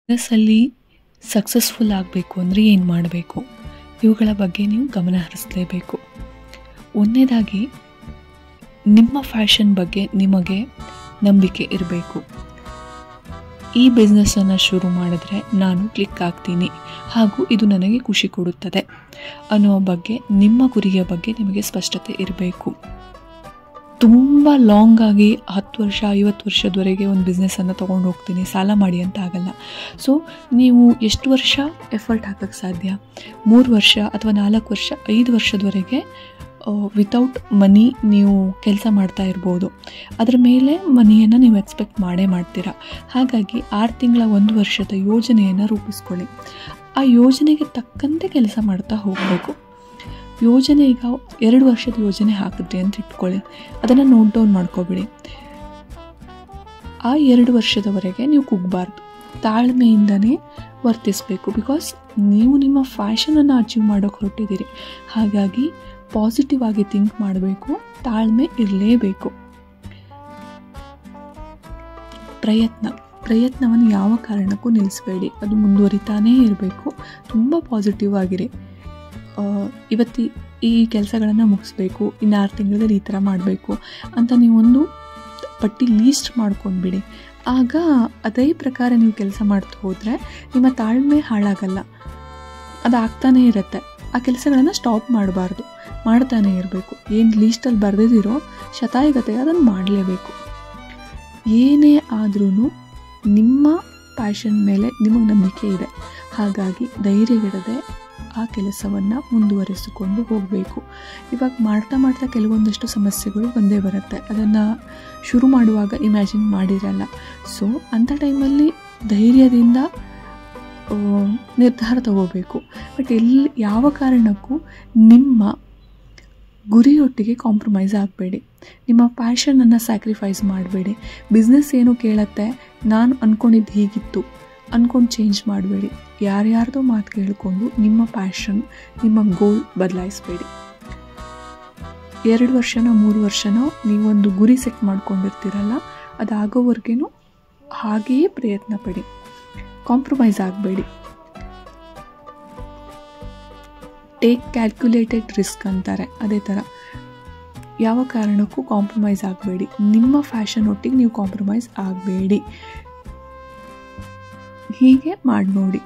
ಬಿಸ್ನೆಸ್ಸಲ್ಲಿ successful ಆಗಬೇಕು ಅಂದರೆ ಏನು ಮಾಡಬೇಕು, ಇವುಗಳ ಬಗ್ಗೆ ನೀವು ಗಮನ ಹರಿಸಲೇಬೇಕು. ಒಂದನೇದಾಗಿ ನಿಮ್ಮ ಫ್ಯಾಷನ್ ಬಗ್ಗೆ ನಿಮಗೆ ನಂಬಿಕೆ ಇರಬೇಕು. ಈ ಬಿಸ್ನೆಸ್ಸನ್ನು ಶುರು ಮಾಡಿದ್ರೆ ನಾನು ಕ್ಲಿಕ್ ಆಗ್ತೀನಿ ಹಾಗೂ ಇದು ನನಗೆ ಖುಷಿ ಕೊಡುತ್ತದೆ ಅನ್ನೋ ಬಗ್ಗೆ, ನಿಮ್ಮ ಗುರಿಯ ಬಗ್ಗೆ ನಿಮಗೆ ಸ್ಪಷ್ಟತೆ ಇರಬೇಕು. ತುಂಬ ಲಾಂಗಾಗಿ 10 ವರ್ಷ 50 ವರ್ಷದವರೆಗೆ ಒಂದು ಬಿಸ್ನೆಸ್ಸನ್ನು ತೊಗೊಂಡು ಹೋಗ್ತೀನಿ ಸಾಲ ಮಾಡಿ ಅಂತ ಆಗಲ್ಲ. ಸೊ ನೀವು ಎಷ್ಟು ವರ್ಷ ಎಫರ್ಟ್ ಹಾಕೋಕ್ಕೆ ಸಾಧ್ಯ? 3 ವರ್ಷ ಅಥವಾ 4 ವರ್ಷ 5 ವರ್ಷದವರೆಗೆ ವಿತೌಟ್ ಮನಿ ನೀವು ಕೆಲಸ ಮಾಡ್ತಾ ಇರ್ಬೋದು. ಅದರ ಮೇಲೆ ಮನಿಯನ್ನು ನೀವು ಎಕ್ಸ್ಪೆಕ್ಟ್ ಮಾಡ್ತೀರಾ. ಹಾಗಾಗಿ 6 ತಿಂಗಳ 1 ವರ್ಷದ ಯೋಜನೆಯನ್ನು ರೂಪಿಸ್ಕೊಳ್ಳಿ. ಆ ಯೋಜನೆಗೆ ತಕ್ಕಂತೆ ಕೆಲಸ ಮಾಡ್ತಾ ಹೋಗಬೇಕು. ಯೋಜನೆ ಈಗ 2 ವರ್ಷದ ಯೋಜನೆ ಹಾಕಿದ್ರಿ ಅಂತ ಇಟ್ಕೊಳ್ಳಿ, ಅದನ್ನು ನೋಟ್ ಡೌನ್ ಮಾಡ್ಕೊಬಿಡಿ. ಆ 2 ವರ್ಷದವರೆಗೆ ನೀವು ಕುಗ್ಗಬಾರ್ದು, ತಾಳ್ಮೆಯಿಂದನೇ ವರ್ತಿಸಬೇಕು. ಬಿಕಾಸ್ ನೀವು ನಿಮ್ಮ ಫ್ಯಾಷನನ್ನು ಅಚೀವ್ ಮಾಡೋಕ್ಕೆ ಹೊರಟಿದ್ದೀರಿ. ಹಾಗಾಗಿ ಪಾಸಿಟಿವ್ ಆಗಿ ಥಿಂಕ್ ಮಾಡಬೇಕು, ತಾಳ್ಮೆ ಇರಲೇಬೇಕು. ಪ್ರಯತ್ನವನ್ನು ಯಾವ ಕಾರಣಕ್ಕೂ ನಿಲ್ಲಿಸಬೇಡಿ, ಅದು ಮುಂದುವರಿತಾನೇ ಇರಬೇಕು. ತುಂಬ ಪಾಸಿಟಿವ್ ಆಗಿರಿ. ಇವತ್ತು ಈ ಕೆಲಸಗಳನ್ನು ಮುಗಿಸ್ಬೇಕು, ಇನ್ನು 6 ತಿಂಗಳಲ್ಲಿ ಈ ಥರ ಮಾಡಬೇಕು ಅಂತ ನೀವೊಂದು ಪಟ್ಟಿ ಲೀಸ್ಟ್ ಮಾಡ್ಕೊಂಡ್ಬಿಡಿ. ಆಗ ಅದೇ ಪ್ರಕಾರ ನೀವು ಕೆಲಸ ಮಾಡ್ತಾ ಹೋದರೆ ನಿಮ್ಮ ತಾಳ್ಮೆ ಹಾಳಾಗಲ್ಲ, ಅದು ಆಗ್ತಾನೇ ಇರುತ್ತೆ. ಆ ಕೆಲಸಗಳನ್ನು ಸ್ಟಾಪ್ ಮಾಡಬಾರ್ದು, ಮಾಡ್ತಾನೇ ಇರಬೇಕು. ಏನು ಲೀಸ್ಟಲ್ಲಿ ಬರೆದಿದ್ದೀರೋ ಶತಾಯಗತೆಗೆ ಅದನ್ನು ಮಾಡಲೇಬೇಕು. ಏನೇ ಆದ್ರೂ ನಿಮ್ಮ ಪ್ಯಾಷನ್ ಮೇಲೆ ನಿಮಗೆ ನಂಬಿಕೆ ಇದೆ. ಹಾಗಾಗಿ ಧೈರ್ಯಗೆಡದೆ ಆ ಕೆಲಸವನ್ನು ಮುಂದುವರಿಸಿಕೊಂಡು ಹೋಗಬೇಕು. ಇವಾಗ ಮಾಡ್ತಾ ಕೆಲವೊಂದಷ್ಟು ಸಮಸ್ಯೆಗಳು ಬಂದೇ ಬರುತ್ತೆ, ಅದನ್ನು ಶುರು ಮಾಡುವಾಗ ಇಮ್ಯಾಜಿನ್ ಮಾಡಿರಲ್ಲ. ಸೊ ಅಂಥ ಟೈಮಲ್ಲಿ ಧೈರ್ಯದಿಂದ ನಿರ್ಧಾರ ತಗೋಬೇಕು. ಬಟ್ ಯಾವ ಕಾರಣಕ್ಕೂ ನಿಮ್ಮ ಗುರಿಯೊಟ್ಟಿಗೆ ಕಾಂಪ್ರಮೈಸ್ ಆಗಬೇಡಿ. ನಿಮ್ಮ ಪ್ಯಾಷನನ್ನು ಸ್ಯಾಕ್ರಿಫೈಸ್ ಮಾಡಬೇಡಿ. ಬಿಸ್ನೆಸ್ ಏನು ಕೇಳುತ್ತೆ, ನಾನು ಅಂದ್ಕೊಂಡಿದ್ದು ಹೀಗಿತ್ತು ಅಂದ್ಕೊಂಡು ಚೇಂಜ್ ಮಾಡಬೇಡಿ. ಯಾರ್ಯಾರ್ದೋ ಮಾತು ಕೇಳಿಕೊಂಡು ನಿಮ್ಮ ಪ್ಯಾಷನ್, ನಿಮ್ಮ ಗೋಲ್ ಬದಲಾಯಿಸಬೇಡಿ. 2 ವರ್ಷನೋ 3 ವರ್ಷನೋ ನೀವೊಂದು ಗುರಿ ಸೆಟ್ ಮಾಡ್ಕೊಂಡಿರ್ತೀರಲ್ಲ, ಅದಾಗೋವರೆಗೂ ಹಾಗೆಯೇ ಪ್ರಯತ್ನ ಪಡಿ, ಕಾಂಪ್ರಮೈಸ್ ಆಗಬೇಡಿ. ಟೇಕ್ ಕ್ಯಾಲ್ಕುಲೇಟೆಡ್ ರಿಸ್ಕ್ ಅಂತಾರೆ, ಅದೇ ಥರ ಯಾವ ಕಾರಣಕ್ಕೂ ಕಾಂಪ್ರಮೈಸ್ ಆಗಬೇಡಿ. ನಿಮ್ಮ ಫ್ಯಾಷನ್ ಒಟ್ಟಿಗೆ ನೀವು ಕಾಂಪ್ರಮೈಸ್ ಆಗಬೇಡಿ. ಹೀಗೆ ಮಾಡಿ ನೋಡಿ.